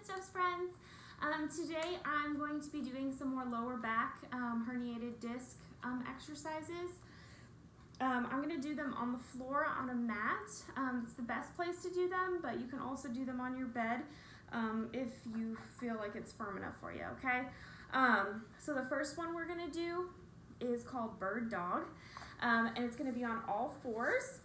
Stuffs friends. Today I'm going to be doing some more lower back herniated disc exercises. I'm going to do them on the floor on a mat. It's the best place to do them, but you can also do them on your bed if you feel like it's firm enough for you, okay? So the first one we're going to do is called Bird Dog, and it's going to be on all fours.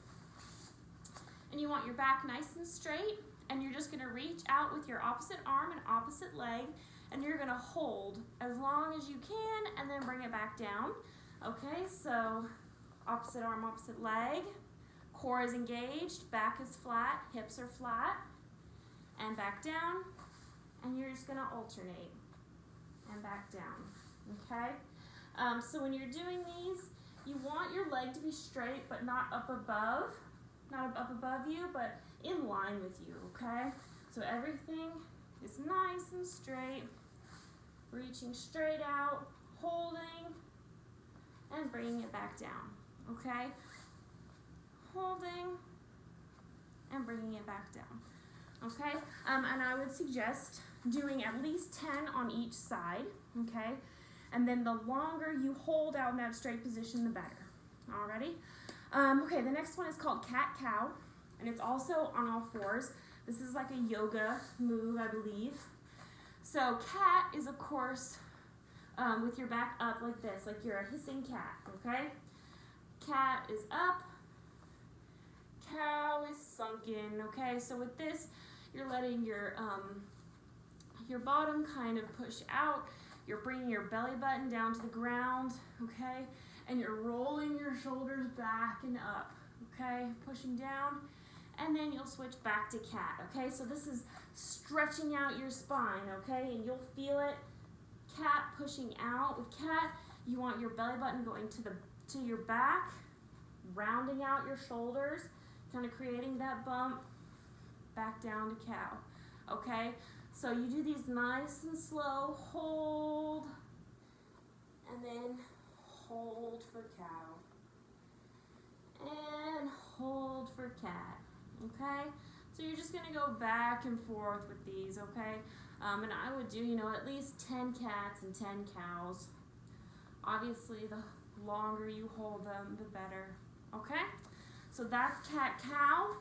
And you want your back nice and straight, and you're just going to reach out with your opposite arm and opposite leg, and you're going to hold as long as you can and then bring it back down. Okay, so opposite arm, opposite leg, core is engaged, back is flat, hips are flat, and back down, and you're just going to alternate and back down. Okay, so when you're doing these, you want your leg to be straight but not up above. Not up above you, but in line with you, okay? So everything is nice and straight, reaching straight out, holding, and bringing it back down, okay? Holding, and bringing it back down, okay? And I would suggest doing at least 10 on each side, okay? And then the longer you hold out in that straight position, the better, alrighty? Okay, the next one is called cat-cow, and it's also on all fours. This is like a yoga move, I believe. So cat is, of course, with your back up like this, like you're a hissing cat, okay? Cat is up, cow is sunken, okay? So with this, you're letting your bottom kind of push out. You're bringing your belly button down to the ground, okay? And you're rolling your shoulders back and up, okay? Pushing down, and then you'll switch back to cat, okay? So this is stretching out your spine, okay? And you'll feel it. Cat pushing out. With cat, you want your belly button going to your back, rounding out your shoulders, kind of creating that bump, back down to cow, okay? So you do these nice and slow, hold, and then hold for cow, and hold for cat, okay? So you're just gonna go back and forth with these, okay? And I would do, at least 10 cats and 10 cows. Obviously, the longer you hold them, the better, okay? So that's cat-cow.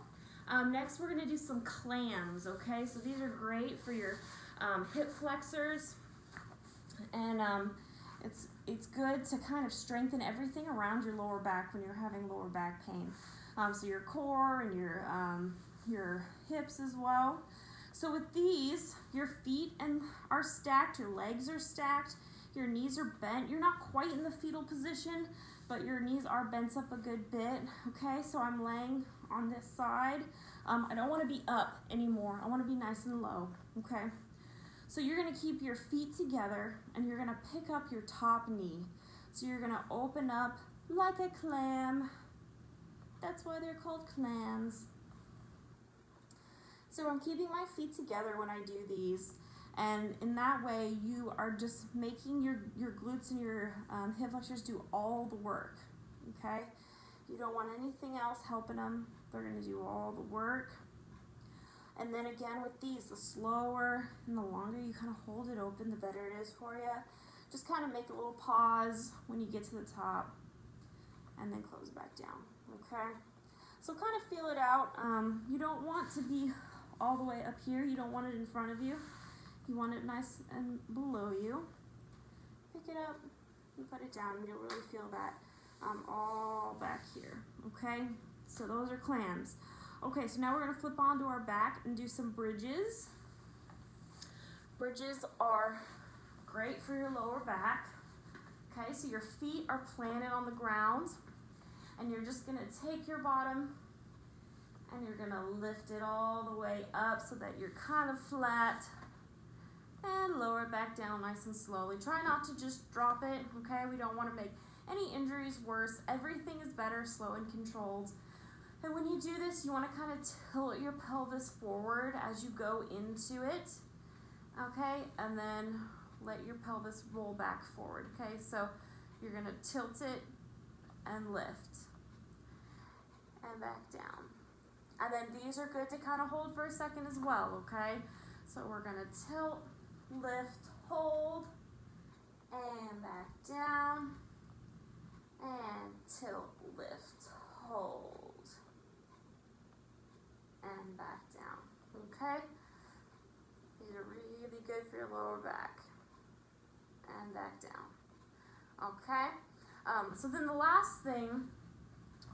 Next, we're gonna do some clams, okay? So these are great for your hip flexors, and it's good to kind of strengthen everything around your lower back when you're having lower back pain. So your core and your hips as well. So with these, your feet are stacked, your legs are stacked, your knees are bent. You're not quite in the fetal position, but your knees are bent up a good bit. Okay, so I'm laying on this side. I don't want to be up anymore. I want to be nice and low. Okay. So you're going to keep your feet together, and you're going to pick up your top knee. So you're going to open up like a clam. That's why they're called clams. So I'm keeping my feet together when I do these, and in that way you are just making your glutes and your hip flexors do all the work, okay? You don't want anything else helping them. They're going to do all the work. And then again with these, the slower and the longer you kind of hold it open, the better it is for you. Just kind of make a little pause when you get to the top and then close back down, okay? So kind of feel it out. You don't want to be all the way up here. You don't want it in front of you. You want it nice and below you. Pick it up and put it down. You'll really feel that all back here, okay? So those are clams. Okay, so now we're going to flip onto our back and do some bridges. Bridges are great for your lower back. Okay, so your feet are planted on the ground, and you're just going to take your bottom and you're going to lift it all the way up so that you're kind of flat, and lower it back down nice and slowly. Try not to just drop it, okay? We don't want to make any injuries worse. Everything is better slow and controlled. And when you do this, you want to kind of tilt your pelvis forward as you go into it, okay? And then let your pelvis roll back forward, okay? So you're going to tilt it and lift and back down. And then these are good to kind of hold for a second as well, okay? So we're gonna tilt, lift, hold, and back down, and tilt, lift, hold, and back down, okay? These are really good for your lower back, and back down, okay? So then the last thing,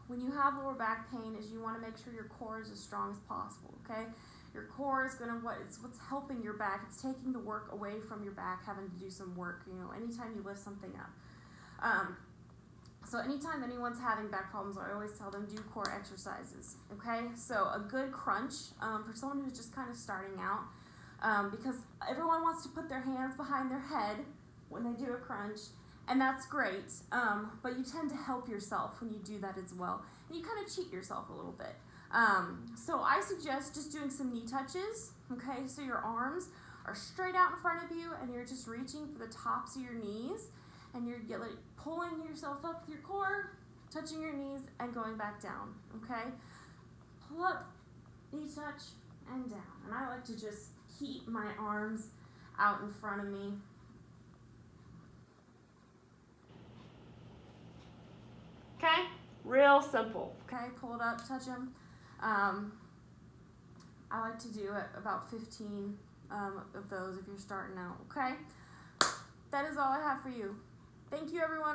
when you have lower back pain, is you wanna make sure your core is as strong as possible, okay? Your core is what's helping your back. It's taking the work away from your back, having to do some work, you know, anytime you lift something up. So anytime anyone's having back problems, I always tell them do core exercises, okay? So a good crunch for someone who's just kind of starting out, because everyone wants to put their hands behind their head when they do a crunch, and that's great, but you tend to help yourself when you do that as well. And you kind of cheat yourself a little bit. So I suggest just doing some knee touches, okay? So your arms are straight out in front of you and you're just reaching for the tops of your knees and you're like pulling yourself up with your core, touching your knees and going back down, okay? Pull up, knee touch, and down. And I like to just keep my arms out in front of me. Okay? Real simple. Okay, pull it up, touch them. I like to do it about 15 of those if you're starting out, okay? That is all I have for you. Thank you, everyone.